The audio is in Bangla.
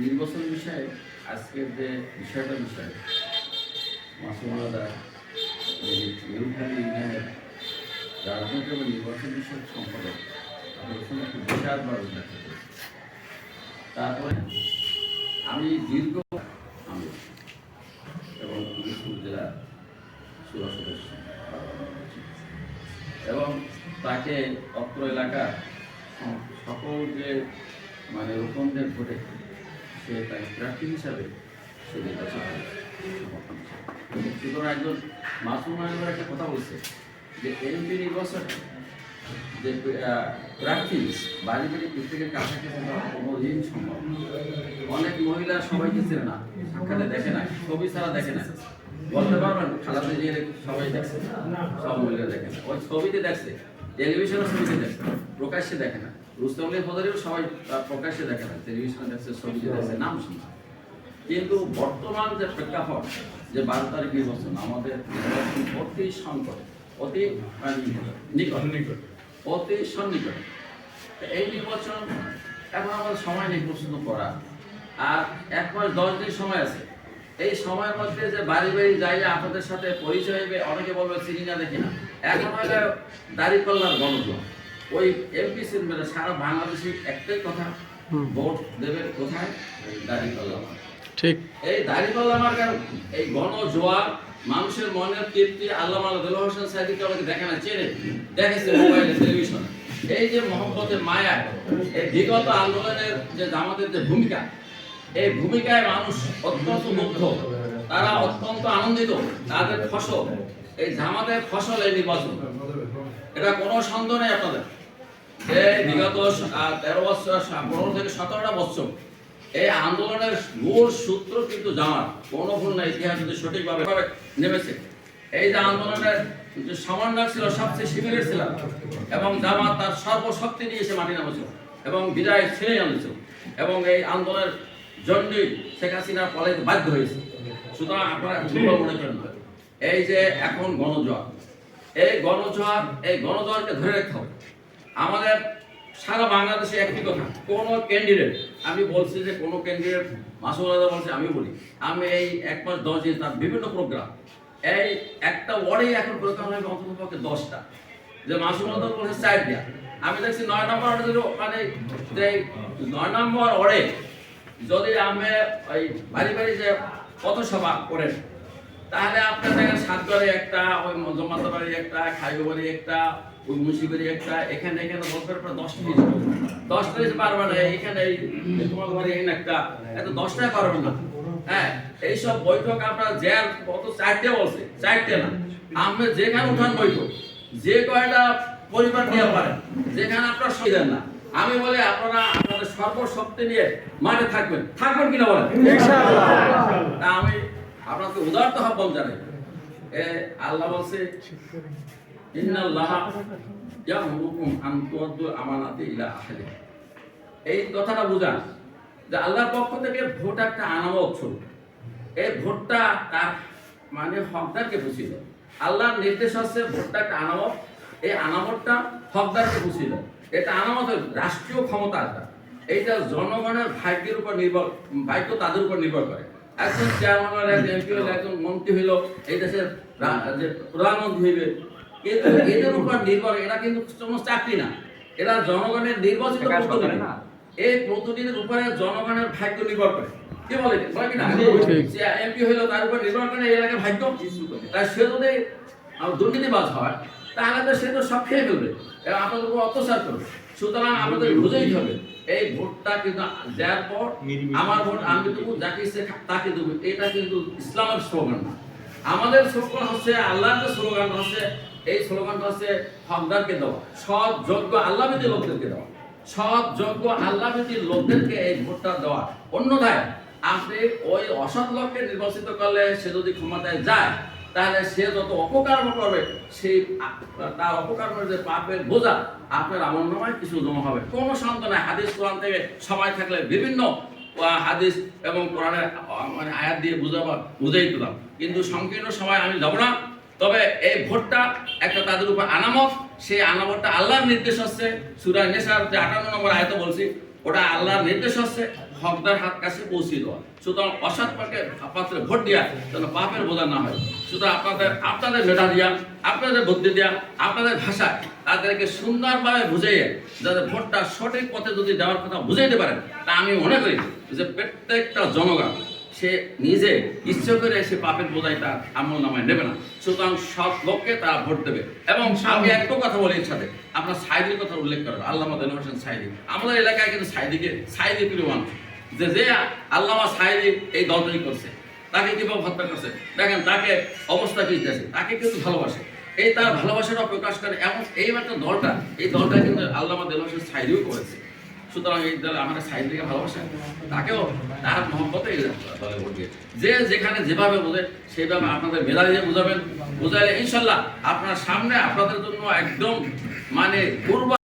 নির্বাচন বিষয়ে আজকের যে বিষয় মাসুমাদা ইউনিয়নের রাজনৈতিক এবং নির্বাচন বিষয়ক সম্পাদক আপনাদের সঙ্গে একটু বিশালভাবে দেখা করেছি। তারপরে আমি দীর্ঘ এবং জেলা সুরা সদস্য এবং তাকে অত্র এলাকার সকল যে মানে রোপণদের ভোটে সে তাই প্রার্থী হিসাবে সে নির্বাচিত সমর্থন। সুতরাং একজন মাসুম একটা কথা বলছে যে এমপি নির্বাচন যে প্রার্থী বাড়ি বাড়ি প্রত্যেকের কাছাকাছি কোনোদিন সম্ভব। অনেক মহিলা সবাইকে চেনে না, সাক্ষাতে দেখে না, ছবি ছাড়া দেখে না। বলতে পারবেন খেলাতে গিয়ে সবাই দেখছে, সব মহিলা দেখে না, ওই ছবিতে দেখছে, টেলিভিশনের ছবিতে দেখছে, প্রকাশ্যে দেখে না। রুস্তম আলী ফজলেও সবাই প্রকাশ্যে দেখে না, টেলিভিশনে দেখছে, ছবিতে দেখছে, নাম শুনছে। কিন্তু বর্তমান যে প্রেক্ষাপট যে 12 তারিখ নির্বাচন আমাদের অতি সংকট, অতি নিকট, অতি সন্নিকট। এই নির্বাচন এখন আমাদের সময় নেই প্রশ্ন করা, আর 1 মাস 10 দিন সময় আছে। এই সময়ের মধ্যে যে বাড়ি বাড়ি যাইলে আপনাদের সাথে পরিচয় হইবে, অনেকে বলবে চিনি না দেখি না। এখন হলে দাঁড়িপাল্লার গণজোয়ার, ওই এমপি সিলমেলে সারা বাংলাদেশে একটাই কথা, ভোট দেবে কোথায়? দাঁড়িপাল্লা। ঠিক এই দাঁড়িপাল্লা মার্কার এই গণজোয়ার মানুষের মনের তৃপ্তি আল্লামা দেলোয়ার হোসেন সাইদিকে আমাকে দেখে না, চেনে দেখেছে মোবাইলে, টেলিভিশনে। এই যে মহব্বতের মায়া, এই বিগত আন্দোলনের যে জামাতের যে ভূমিকা, এই ভূমিকায় মানুষ অত্যন্ত মুগ্ধ, তারা অত্যন্ত আনন্দিত। তাদের ফসল, এই জামাতের ফসল এই নির্বাচন, এটা কোনো সন্দেহ নেই আপনাদের যে বিগত 13 বছর 15 থেকে 17টা বছর এই আন্দোলনের মূল সূত্র কিন্তু জামাত, কোনো ভুল নাই, ইতিহাস যদি সঠিকভাবে নেমেছে। এই যে আন্দোলনের যে সমন্বয় ছিল সবচেয়ে শিবিরের ছিল, এবং জামাত তার সর্বশক্তি নিয়ে এসে মাটি নামেছিল এবং বিদায় ছেড়ে আনছিল, এবং এই আন্দোলনের জন্যই শেখ হাসিনা পলাইতে বাধ্য হয়েছে। সুতরাং আপনারা মনে করেন এই যে এখন গণজোয়ার, এই গণজোয়ারকে ধরে রাখতে হবে। আমাদের সারা বাংলাদেশে একটি কথা, কোন ক্যান্ডিডেট, আমি বলছি যে কোন ক্যান্ডিডেট, মাসুদ বলছে, আমি বলি, আমি এই 1 মাস 10 দিন তার বিভিন্ন প্রোগ্রাম, এই একটা ওয়ার্ডেই এখন প্রোগ্রাম হবে অন্ততপক্ষে 10টা, যে মাসুদ বলছে 4 দেয়া। আমি দেখছি 9 নম্বর ওয়ার্ডে, মানে যে 9 নম্বর ওয়ার্ডে যদি আমি ওই বাড়ি বাড়ি যে পথসভা করেন, তাহলে আপনার দেখেন সাতগড়ে একটা, ওই মজমাতা বাড়ি একটা, খাইগো বাড়ি একটা, ওই মুন্সিবাড়ি একটা, এখানে বছর পর 10টা পারবে না, এখানে তোমার বাড়ি এখানে একটা, এত 10টায় পারবে না। হ্যাঁ, এইসব বৈঠক আপনার যে কত 4টে বলছে, 4টে না, আপনি যেখানে উঠান বৈঠক, যে কয়টা পরিবার নিয়ে পারেন, যেখানে আপনার সুবিধা না, আমি বলি আপনারা আপনাদের সর্বশক্তি নিয়ে মাঠে থাকবেন কিনা বলেন? ইনশাআল্লাহ। আমি আপনাকে উদারত আহ্বান জানাই, আল্লাহ বলছে ইন্নাল্লাহা ইয়া'মুরুকুম আন তু'আদ্দু আমানাতি ইলা আহলিহা। এই কথাটা বুঝান যে আল্লাহর পক্ষ থেকে ভোট একটা আনামত ছিল, এই ভোটটা তার মানে হকদারকে বুঝিল। আল্লাহর নির্দেশ আছে ভোটটা একটা আনামত, এই আনামতটা হকদারকে বুঝিল। এটা আনামতের রাষ্ট্রীয় ক্ষমতা, এইটা জনগণের ভাগ্যের উপর নির্ভর, ভাগ্য তাদের উপর নির্ভর করে। একজন চেয়ারম্যান হলো, একজন এমপি হলো, একজন মন্ত্রী হইলো, এই দেশের যে প্রধানমন্ত্রী হইবে, কিন্তু এদের উপর নির্ভর, এরা কিন্তু কোনো চাকরি না, এরা জনগণের নির্বাচিত প্রতিনিধি। এই প্রতিনিধির উপরে জনগণের ভাগ্য নির্ভর করে। কি বলে কিনা? এমপি হইলো, তার উপর নির্ভর করে এই এলাকার ভাগ্য। তাই সে যদি দুর্নীতিবাজ হয়, তাহলে তো সে তো সব খেয়ে ফেলবে এবং আপনাদের উপর অত্যাচার করবে। সুতরাং আমাদের বুঝেই হবে এই ভোটটা কিন্তু দেওয়ার পর আমার ভোট আমি দেবো, যাকে ইচ্ছে তাকে দেবো, এটা কিন্তু ইসলামের স্লোগান না। আমাদের স্লোগান হচ্ছে, আল্লাহর যে স্লোগান হচ্ছে, এই স্লোগানটা হচ্ছে হকদারকে দেওয়া, সৎ যোগ্য আল্লাহভীতি লোকদেরকে দেওয়া, সৎ যোগ্য আল্লাহভীতি লোকদেরকে এই ভোটটা দেওয়া। অন্যথায় আপনি ওই অসৎ লোককে নির্বাচিত করলে, সে যদি ক্ষমতায় যায়, তাহলে সে যত অপকর্ম করবে, সেই তার অপকর্মের যে পাপের বোঝা আপনার আমলনামায় কিছু জমা হবে। কোনো সন্দেহ নাই, হাদিস কোরআন থেকে সময় থাকলে বিভিন্ন হাদিস এবং কোরআনের মানে আয়াত দিয়ে বুঝাই দিলাম, কিন্তু সংকীর্ণ সময় আমি যাব না। তবে এই ভোটটা একটা তাদের উপর আনামত, সেই আনাবরটা আল্লাহর নির্দেশ হচ্ছে সূরা নিসার যে 58 নম্বর আয়াতে বলছি, ওটা আল্লাহর নির্দেশ হচ্ছে হকদার হাত কাছে পৌঁছে দেওয়া। সুতরাং অসৎ পাত্রে ভোট দেওয়া যেন পাপের বোঝা না হয়। সুতরাং আপনাদের মেধা দিয়া, আপনাদের বুদ্ধি দিয়া, আপনাদের ভাষায় তাদেরকে সুন্দরভাবে বুঝিয়ে যাতে ভোটটা সঠিক পথে যদি দেওয়ার কথা বুঝাইতে পারেন, তা আমি মনে করি যে প্রত্যেকটা জনগণ সে নিজে ইচ্ছে করে সে পাপের বোঝাই তার আমল নামায় নেবে না। সুতরাং সৎ লোককে তারা ভোট দেবে। এবং আমি একটু কথা বলি এর সাথে, আপনার সাইদির কথা উল্লেখ করেন, আল্লামা দেলোয়ার হোসেন সাইদি। আমাদের এলাকায় কিন্তু সাইদি প্রিয় মানুষ, যে আল্লামা সাইদি এই দল তৈরি করছে, তাকে কিভাবে হত্যা করছে দেখেন, তাকে অবস্থা কি দিতেছে, তাকে কিন্তু ভালোবাসে, এই তার ভালোবাসাটা প্রকাশ করে। এবং এই মাত্র এই দলটা কিন্তু আল্লামা দেলোয়ার হোসেন সাইদিও করেছে। সুতরাং এই দল আমাদের সাইদিকে ভালোবাসে, তাকেও তার মহব্বতে এই দলে ভোট দিয়েছে। যে যেখানে যেভাবে বোঝে সেইভাবে আপনাদের মেধা দিয়ে বুঝাবেন, বুঝাইলে ইনশাল্লাহ আপনার সামনে আপনাদের জন্য একদম মানে পূর্ব